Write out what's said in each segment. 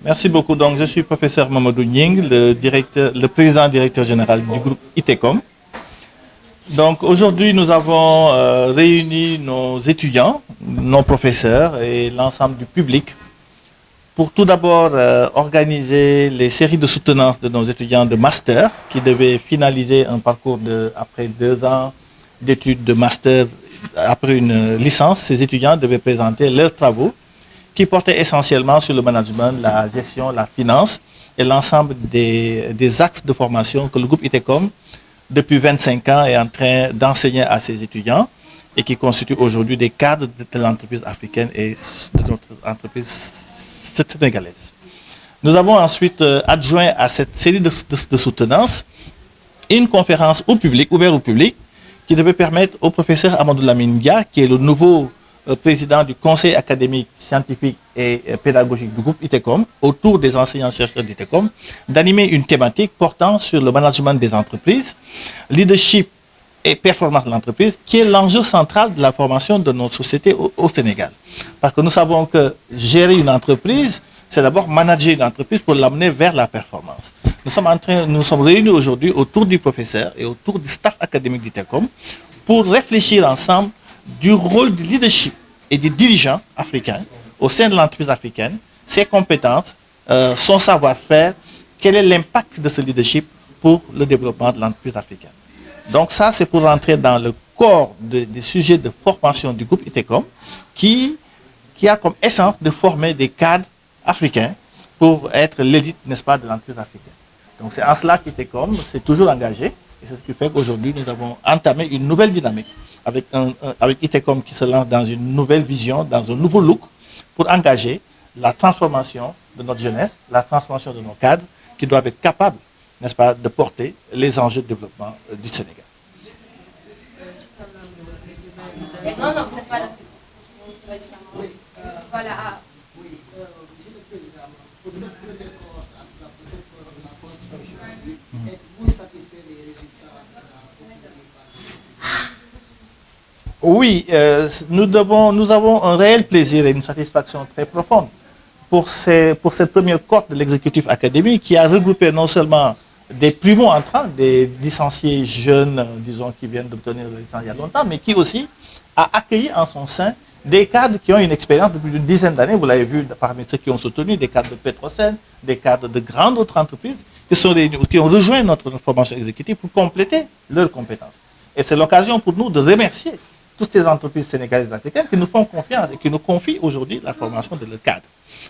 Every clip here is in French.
Merci beaucoup. Donc, je suis professeur Mamadou Nying, le président-directeur général du groupe ITECOM. Donc, aujourd'hui, nous avons réuni nos étudiants, nos professeurs et l'ensemble du public pour tout d'abord organiser les séries de soutenance de nos étudiants de master qui devaient finaliser un parcours après 2 ans d'études de master. Après une licence, ces étudiants devaient présenter leurs travaux qui portaient essentiellement sur le management, la gestion, la finance et l'ensemble des axes de formation que le groupe ITECOM, depuis 25 ans, est en train d'enseigner à ses étudiants et qui constituent aujourd'hui des cadres de l'entreprise africaine et de notre entreprise sénégalaise. Nous avons ensuite adjoint à cette série de soutenance une conférence au public, ouverte au public, qui devait permettre au professeur Amadou Lamine Dia, qui est le nouveau président du conseil académique, scientifique et pédagogique du groupe ITECOM, autour des enseignants-chercheurs d'ITECOM, d'animer une thématique portant sur le management des entreprises, leadership et performance de l'entreprise, qui est l'enjeu central de la formation de nos sociétés au Sénégal. Parce que nous savons que gérer une entreprise, c'est d'abord manager une entreprise pour l'amener vers la performance. Nous sommes réunis aujourd'hui autour du professeur et autour du staff académique d'ITECOM pour réfléchir ensemble du rôle du leadership et des dirigeants africains au sein de l'entreprise africaine, ses compétences, son savoir-faire, quel est l'impact de ce leadership pour le développement de l'entreprise africaine. Donc ça, c'est pour rentrer dans le corps des sujets de formation du groupe ITECOM qui a comme essence de former des cadres africains pour être l'élite, n'est-ce pas, de l'entreprise africaine. Donc c'est en cela qu'ITECOM s'est toujours engagé et c'est ce qui fait qu'aujourd'hui nous avons entamé une nouvelle dynamique avec ITECOM qui se lance dans une nouvelle vision, dans un nouveau look pour engager la transformation de notre jeunesse, la transformation de nos cadres qui doivent être capables, n'est-ce pas, de porter les enjeux de développement du Sénégal. Non, non, vous n'êtes pas là. Voilà. Pour cette première cohorte, pour cette rencontre aujourd'hui, êtes-vous satisfait des résultats Oui, nous avons un réel plaisir et une satisfaction très profonde pour cette première cohorte de l'exécutif académique qui a regroupé non seulement des primo-entrants, des licenciés jeunes, disons, qui viennent d'obtenir le licence il y a longtemps, mais qui aussi a accueilli en son sein des cadres qui ont une expérience depuis une dizaine d'années, vous l'avez vu parmi ceux qui ont soutenu, des cadres de Petrosen, des cadres de grandes autres entreprises qui ont rejoint notre formation exécutive pour compléter leurs compétences. Et c'est l'occasion pour nous de remercier toutes ces entreprises sénégalaises africaines qui nous font confiance et qui nous confient aujourd'hui la formation de leurs cadres.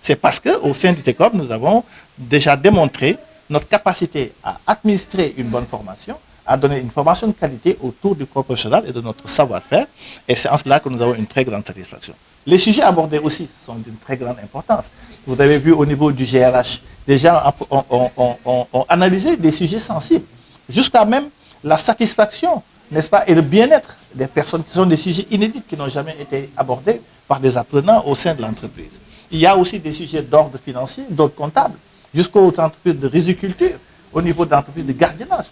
C'est parce qu'au sein d'ITECOM, nous avons déjà démontré notre capacité à administrer une bonne formation, à donner une formation de qualité autour du corps professionnel et de notre savoir-faire. Et c'est en cela que nous avons une très grande satisfaction. Les sujets abordés aussi sont d'une très grande importance. Vous avez vu au niveau du GRH, des gens ont analysé des sujets sensibles, jusqu'à même la satisfaction, n'est-ce pas, et le bien-être des personnes qui sont des sujets inédits qui n'ont jamais été abordés par des apprenants au sein de l'entreprise. Il y a aussi des sujets d'ordre financier, d'ordre comptable, jusqu'aux entreprises de riziculture, au niveau d'entreprises de gardiennage.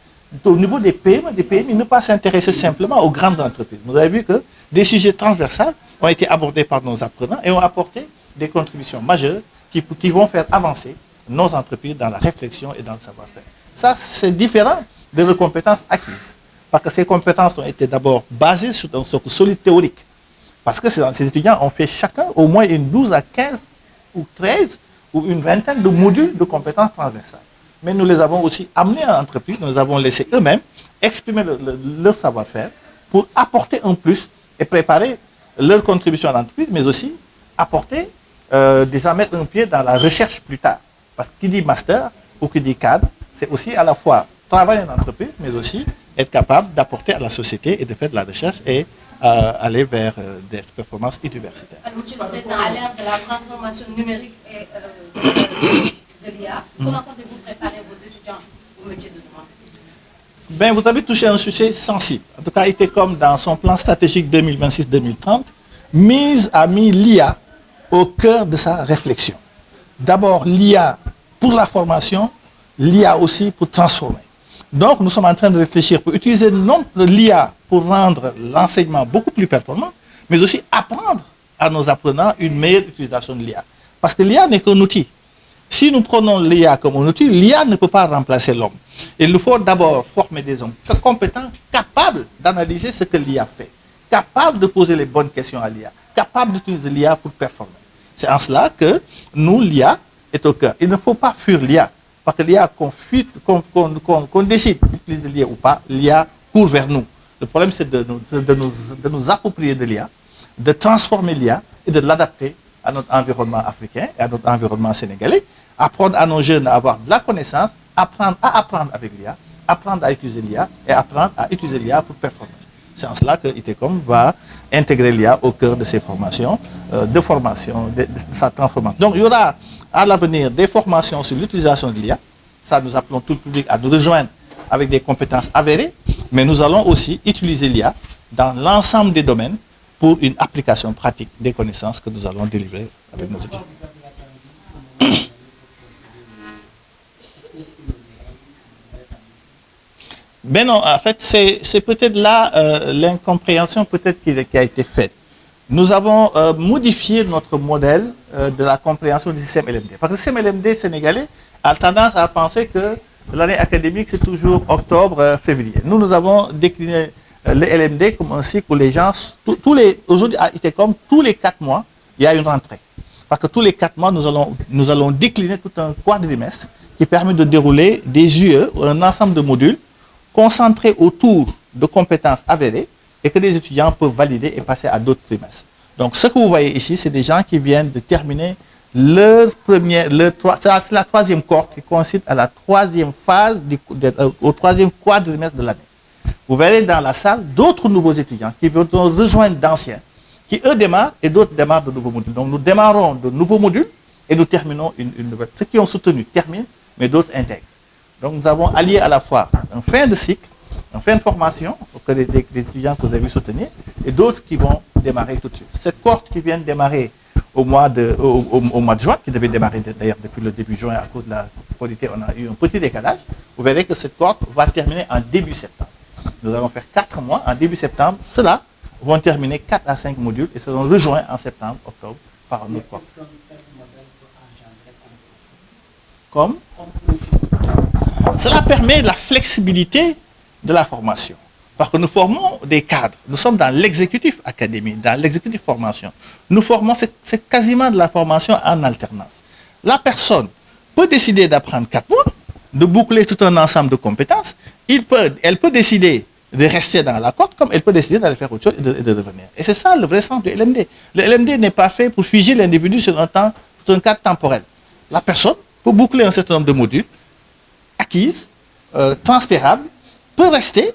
Au niveau des PME, ne pas s'intéresser simplement aux grandes entreprises. Vous avez vu que des sujets transversaux ont été abordés par nos apprenants et ont apporté des contributions majeures qui vont faire avancer nos entreprises dans la réflexion et dans le savoir-faire. Ça, c'est différent de nos compétences acquises. Parce que ces compétences ont été d'abord basées sur un socle solide théorique. Parce que ces étudiants ont fait chacun au moins une 12 à 15 ou 13 ou une vingtaine de modules de compétences transversales. Mais nous les avons aussi amenés à l'entreprise, nous les avons laissés eux-mêmes exprimer leur savoir-faire pour apporter un plus et préparer leur contribution à l'entreprise, mais aussi apporter, déjà mettre un pied dans la recherche plus tard. Parce que qui dit master ou qui dit cadre, c'est aussi à la fois travailler en entreprise, mais aussi être capable d'apporter à la société et de faire de la recherche et aller vers des performances universitaires. Monsieur le Président, à l'ère de la transformation numérique et de l'IA, comment comptez-vous préparer vos étudiants au métier de demain? Ben, vous avez touché un sujet sensible. En tout cas, ITECOM, dans son plan stratégique 2026-2030, a mis l'IA au cœur de sa réflexion. D'abord, l'IA pour la formation, l'IA aussi pour transformer. Donc, nous sommes en train de réfléchir pour utiliser non l'IA pour rendre l'enseignement beaucoup plus performant, mais aussi apprendre à nos apprenants une meilleure utilisation de l'IA. Parce que l'IA n'est qu'un outil. Si nous prenons l'IA comme un outil, l'IA ne peut pas remplacer l'homme. Il nous faut d'abord former des hommes compétents, capables d'analyser ce que l'IA fait, capables de poser les bonnes questions à l'IA, capables d'utiliser l'IA pour performer. C'est en cela que nous, l'IA est au cœur. Il ne faut pas fuir l'IA, parce que l'IA, qu'on décide d'utiliser l'IA ou pas, l'IA court vers nous. Le problème, c'est de nous approprier de l'IA, de transformer l'IA et de l'adapter à notre environnement africain et à notre environnement sénégalais, apprendre à nos jeunes à avoir de la connaissance, apprendre à apprendre avec l'IA, apprendre à utiliser l'IA et apprendre à utiliser l'IA pour performer. C'est en cela que ITECOM va intégrer l'IA au cœur de ses formations, de sa transformation. Donc il y aura à l'avenir des formations sur l'utilisation de l'IA. Ça, nous appelons tout le public à nous rejoindre avec des compétences avérées, mais nous allons aussi utiliser l'IA dans l'ensemble des domaines pour une application pratique des connaissances que nous allons délivrer avec nos étudiants. Ben non, en fait, c'est peut-être là l'incompréhension peut-être qui a été faite. Nous avons modifié notre modèle de la compréhension du système LMD. Parce que le système LMD sénégalais a tendance à penser que l'année académique, c'est toujours octobre, février. Nous avons décliné le LMD comme un cycle où les gens, aujourd'hui à ITECOM, tous les 4 mois, il y a une rentrée. Parce que tous les 4 mois, nous allons décliner tout un quadrimestre qui permet de dérouler des UE, un ensemble de modules, concentrés autour de compétences avérées et que les étudiants peuvent valider et passer à d'autres trimestres. Donc ce que vous voyez ici, c'est des gens qui viennent de terminer c'est la troisième cohorte qui consiste à la troisième phase, au troisième quadrimestre de l'année. Vous verrez dans la salle d'autres nouveaux étudiants qui vont rejoindre d'anciens, qui eux démarrent et d'autres démarrent de nouveaux modules. Donc nous démarrons de nouveaux modules et nous terminons une nouvelle. Ceux qui ont soutenu terminent, mais d'autres intègrent. Donc nous avons allié à la fois un fin de cycle, une fin de formation auprès des étudiants que vous avez soutenir et d'autres qui vont démarrer tout de suite. Cette cohorte qui vient de démarrer au mois de juin, qui devait démarrer d'ailleurs depuis le début juin à cause de la qualité, on a eu un petit décalage. Vous verrez que cette cohorte va terminer en début septembre. Nous allons faire 4 mois en début septembre. Ceux-là vont terminer 4 à 5 modules et seront rejoints en septembre, octobre par un autre cohorte. Comme cela permet la flexibilité de la formation. Parce que nous formons des cadres. Nous sommes dans l'exécutif académique, dans l'exécutif formation. Nous formons, c'est quasiment de la formation en alternance. La personne peut décider d'apprendre 4 mois, de boucler tout un ensemble de compétences. Elle peut décider de rester dans la cote, comme elle peut décider d'aller faire autre chose et de revenir. Et c'est ça le vrai sens du LMD. Le LMD n'est pas fait pour figer l'individu sur un cadre temporel. La personne peut boucler un certain nombre de modules, acquises, transférables, peut rester,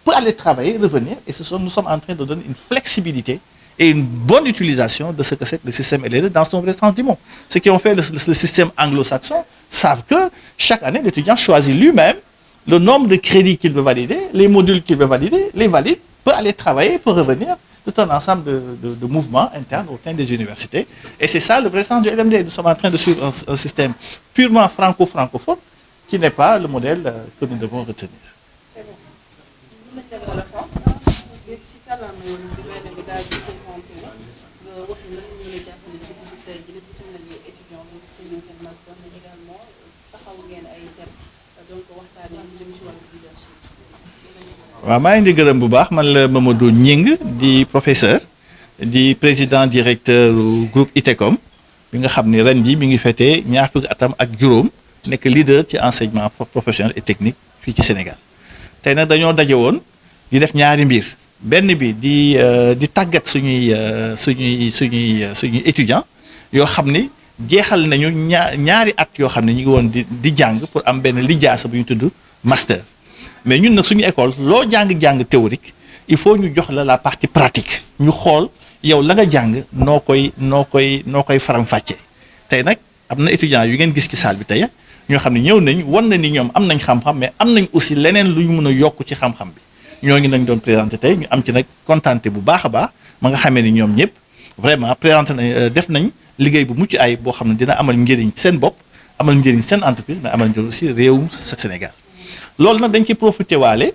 peut aller travailler, revenir, et nous sommes en train de donner une flexibilité et une bonne utilisation de ce que c'est que le système LMD dans son vrai sens du mot. Ceux qui ont fait le système anglo-saxon savent que chaque année, l'étudiant choisit lui-même le nombre de crédits qu'il veut valider, les modules qu'il veut valider, les valide, peut aller travailler, peut revenir, tout un ensemble de mouvements internes au sein des universités. Et c'est ça le vrai sens du LMD. Nous sommes en train de suivre un système purement franco-francophone qui n'est pas le modèle que nous devons retenir. waaw maa ngi di gërëm bu baax man la Mamadou Gningue di professeur di président directeur groupe ITECOM bi nga xam ni ren ji mi ngi fêté ñaar fukki atam ak juróom nekk leader ci enseignement professionnel et technique fii ci Sénégal tey nag dañoo daje woon di def ñaari mbir benn bi di tàggat suñuy étudiants yoo xam ni jeexal nañu ñaari at yoo xam ne ñu ngi woon di jàng pour am benn lijaasa bu ñu tudd master. Mais ñun nag suñu école loo jàng théorique il faut ñu jox la partie pratique ñu xool yow la nga jàng noo koy faram-fàccee tey nag am na étudiants yu ngeen gis ci salle bi tey ñoo xam ne ñëw nañ wan na ni ñoom am nañ xam-xam mais am nañ aussi leneen lu ñu mën a yokk ci xam-xam bi ñoo ngi nañ doon présenté tey ñu am ci nag contenté bu baax a baax ma nga xamee ni ñoom ñëpp vraiment présenté nañ def nañ liggéey bu mucc ayib boo xam ne dina amal njëriñ seen bopp amal njëriñ seen entreprise mais amal njëriñ aussi réewum Sénégal. loolu nag dañ ci profité waale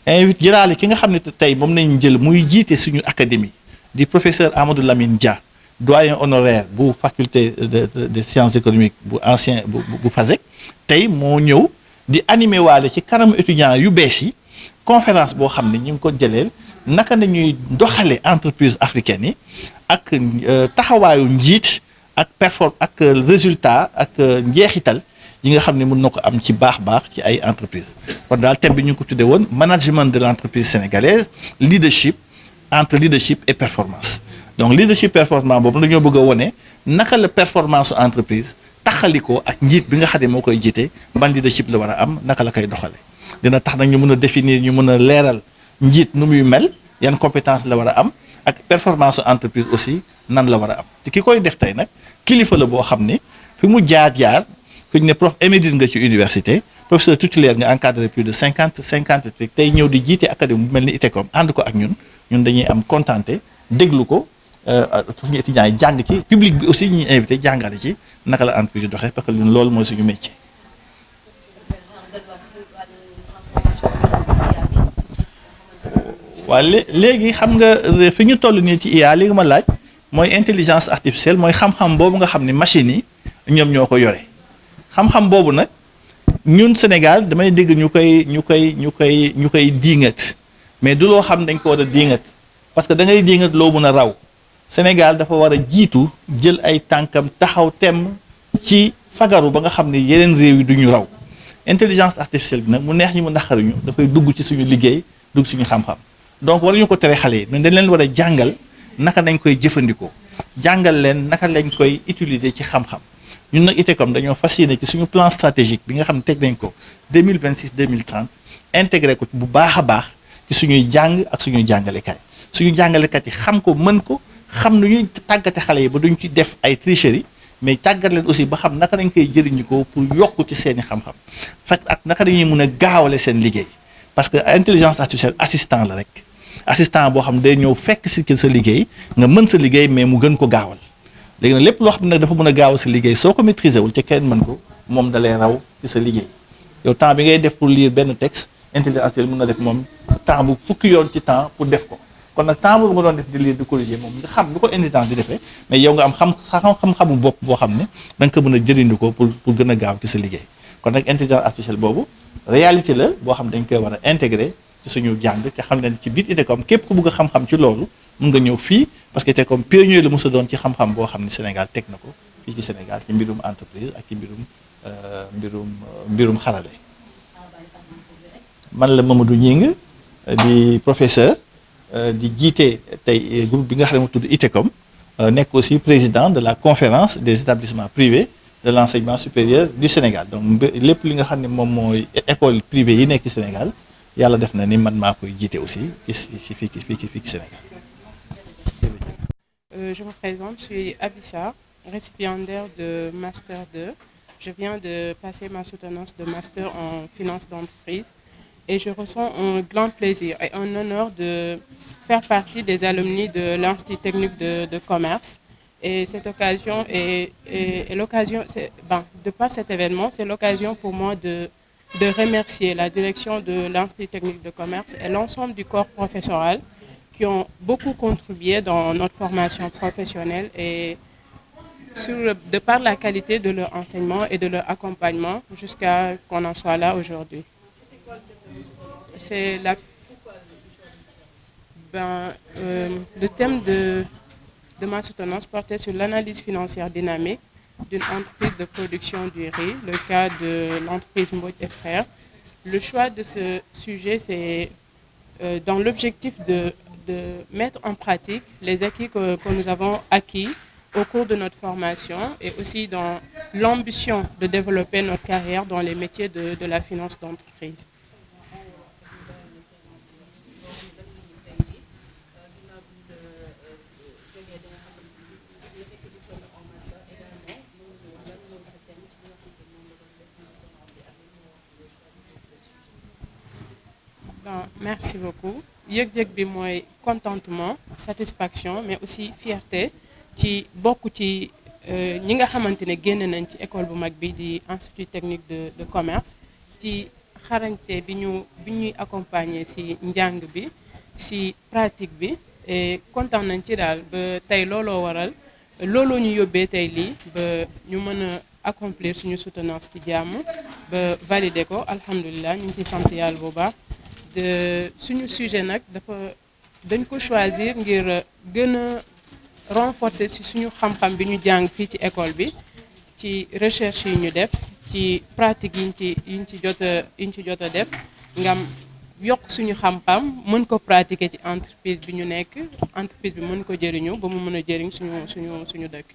invite jëlaale ki nga xam ne tey moom nañ jël muy jiite suñu académie di professeur Amadou Lamine Dia doyen honoraire bu faculté de sciences économiques bu ancien bu FASEG tey moo ñëw di animé waale ci kanamu étudiants yu bees yi conférence boo xam ne ñu ngi ko jëleel naka la ñuy doxale entreprise africaine yi ak taxawaayu njiit ak résultat ak njeexital yi nga xam ne mën na ko am ci baax ci ay entreprise kon daal thème bi ñu ngi ko tuddee woon management de l'entreprise sénégalaise leadership entre leadership et performance donc leadership performance boobu dañoo bëgg a wone naka la performance entreprise taxalikoo ak njiit bi nga xam ne moo koy jiite ban leadership la war a am naka la koy doxale dina tax nag ñu mën a définir ñu mën a leeral njiit nu muy mel yan compétence la war a am ak performance entreprise aussi nan la war a am te ki koy def tey nag kilifa la boo xam ne fi mu jaar fi ñu ne prof émérite nga ci université professeur titulaire nga encadré plus de 50 trucs tey ñëw di jiite académie bu mel ni ITECOM ànd ko ak ñun dañuy am contenté déglu ko suñu étudiants yi jàng ci public bi aussi ñuy invité jàngale ci naka la entreprise di doxee parce que ñun loolu mooy suñu métier. waaw léegi xam nga fi ñu toll nii ci IA li nga ma laaj mooy intelligence artificielle mooy xam-xam boobu nga xam ne machines yi ñoom ñoo ko yore xam-xam boobu nag ñun Sénégal damay dégg ñu koy diingat mais du loo xam dañ ko war a diingat parce que da ngay diingat loo mën a raw Sénégal dafa war a jiitu jël ay tànkam taxaw temm ci fagaru ba nga xam ne yeneen réew yi du ñu raw intelligence artificielle bi nag mu neex ñi mu naqariñu dafay dugg ci suñu liggéey dugg suñu xam-xam donc waruñu ko tere xale yi mais dañ leen war a jàngal naka dañ koy jëfandikoo jàngal leen naka lañ koy utiliser ci xam-xam ñun nag ITECOM dañoo fas yéene ci suñu plan stratégique bi nga xam ne teg nañ ko 2026 2030 intégré ko bu baax a baax ci suñuy jàng ak suñuy jàngalekaay suñu jàngalekat yi xam ko mën ko xam nu ñuy tàggate xale yi ba duñ ci def ay tricherie mais tàggat leen aussi ba xam naka lañ koy jëriñikoo pour yokk ci seeni xam-xam fekk ak naka dañuy mën a gaawale seen liggéey parce que intelligence artificielle assistant la rek assistant boo xam day ñëw fekk si sa liggéey nga mën sa liggéey mais mu gën ko gaawal léegi nag lépp loo xam ne nag dafa mën a gaawal sa liggéey soo ko maîtriser wul te kenn mën ko moom da lay raw ci sa liggéey yow temps bi ngay def pour lire benn texte intelligence artificielle mën na def moom temps bu fukki yoon ci temps pour def ko kon nag temps boobu nga doon def di lire di corriger moom nga xam lu ko intelligence di defee mais yow nga am xam-xamu bopp boo xam ne da nga ko mën a jëriñoo pour gën a gaaw ci sa liggéey kon nag intelligence artificielle boobu réalité la boo xam dañ koy war a intégrer ci suñu jàng te xam ne ci biir ITECOM képp ku bëgg a xam-xam ci loolu mun nga ñëw fii parce que ITECOM pionnier la mos a doon ci xam-xam boo xam ne Sénégal teg na ko fii ci Sénégal ci mbirum entreprise ak ci mbirum xarale. man la Mamadou Gningue di professeur di jiite tey groupe bi nga xam ne mu tudd ITECOM nekk aussi président de la conférence des établissements privés de l'enseignement supérieur du Sénégal donc lépp li nga xam ne moom mooy école privée yi nekk ci Sénégal yàlla def na ni man maa koy jiite aussi fii ci Sénégal. Je me présente, je suis Abissa, récipiendaire de Master 2. Je viens de passer ma soutenance de Master en finance d'entreprise et je ressens un grand plaisir et un honneur de faire partie des alumni de l'Institut technique de commerce. Et cette occasion est l'occasion, de par cet événement, c'est l'occasion pour moi de remercier la direction de l'Institut technique de commerce et l'ensemble du corps professoral qui ont beaucoup contribué dans notre formation professionnelle et de par la qualité de leur enseignement et de leur accompagnement jusqu'à qu'on en soit là aujourd'hui. C'est le thème de ma soutenance portait sur l'analyse financière dynamique d'une entreprise de production du riz, le cas de l'entreprise Mbodj et Frères. Le choix de ce sujet, c'est dans l'objectif de mettre en pratique les acquis que nous avons acquis au cours de notre formation et aussi dans l'ambition de développer notre carrière dans les métiers de la finance d'entreprise. Merci beaucoup. Yëg-yëg bi mooy contentement, satisfaction, mais aussi fierté ci bokk ci ñi nga xamante ne génn nañ ci école bu mag bi di Institut technique de commerce ci xarañte bi ñuy accompagner ci njàng bi ci pratique bi et kontaan nañ ci daal ba tey looloo waral looloo ñu yóbbee tey lii ba ñu mën a accomplir suñu soutenance ci jàmm ba valider ko alhamdulilah ñu ngi ciy sant yàlla bu baax de suñu sujet nag dañ ko choisir ngir gën a renforcer ci suñu xam-xam bi ñu jàng fii ci école bi ci recherche yi ñu def ci pratique yiñ ci jot a def ngam yokk suñu xam-xam mën ko pratiquer ci entreprise bi ñu nekk entreprise bi mën ko jëriñu ba mu mën a jëriñ suñu dëkk.